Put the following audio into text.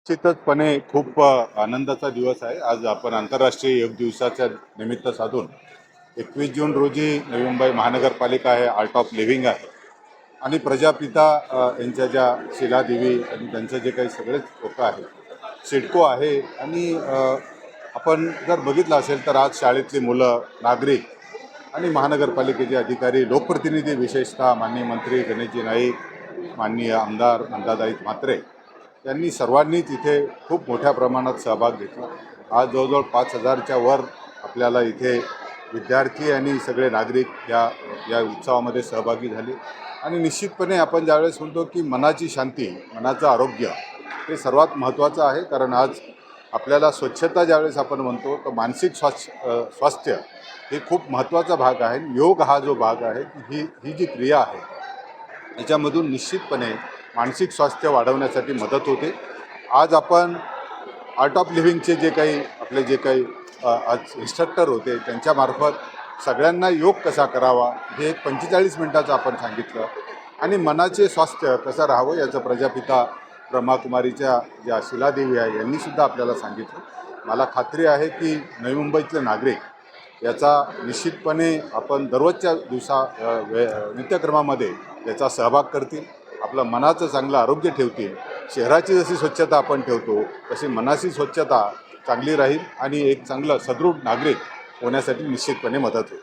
निश्चितचपणे खूप आनंदाचा दिवस आहे. आज आपण आंतरराष्ट्रीय योग दिवसाच्या निमित्त साधून 21 जून रोजी नवी मुंबई महानगरपालिका आहे, आर्ट ऑफ लिव्हिंग आहे आणि प्रजापिता यांच्या ज्या शिलादेवी आणि त्यांचं जे काही सगळेच लोक आहेत, सिडको आहे आणि आपण जर बघितलं असेल तर आज शाळेतली मुलं, नागरिक आणि महानगरपालिकेचे अधिकारी, लोकप्रतिनिधी, विशेषतः माननीय मंत्री गणेशजी नाईक, माननीय आमदार नंदाताई म्हात्रे यांनी सर्वांनीच इथे खूप मोठ्या प्रमाणात सहभाग घेतला. आज जवळजवळ 5,000च्या वर आपल्याला इथे विद्यार्थी आणि सगळे नागरिक या या उत्सवामध्ये सहभागी झाले. आणि निश्चितपणे आपण ज्यावेळेस म्हणतो की मनाची शांती, मनाचं आरोग्य हे सर्वात महत्त्वाचं आहे. कारण आज आपल्याला स्वच्छता ज्यावेळेस आपण म्हणतो तर मानसिक स्वास्थ्य हे खूप महत्त्वाचा भाग आहे. योग हा जो भाग आहे, ही ही जी क्रिया आहे याच्यामधून निश्चितपणे मानसिक स्वास्थ्य वाढवण्यासाठी मदत होते. आज आपण आर्ट ऑफ लिव्हिंगचे जे काही आज इन्स्ट्रक्टर होते त्यांच्यामार्फत सगळ्यांना योग कसा करावा हे एक 45 मिनिटाचं आपण सांगितलं आणि मनाचे स्वास्थ्य कसं राहावं याचं प्रजापिता ब्रह्माकुमारीच्या ज्या शिलादेवी आहे यांनीसुद्धा आपल्याला सांगितलं. मला खात्री आहे की नवी मुंबईतले नागरिक याचा निश्चितपणे आपण दररोजच्या नित्यक्रमामध्ये याचा सहभाग करतील, आपलं मनाचं चांगलं आरोग्य ठेवतील. शहराची जशी स्वच्छता आपण ठेवतो तशी मनाची स्वच्छता चांगली राहील आणि एक चांगलं सदृढ नागरिक होण्यासाठी निश्चितपणे मदत होईल.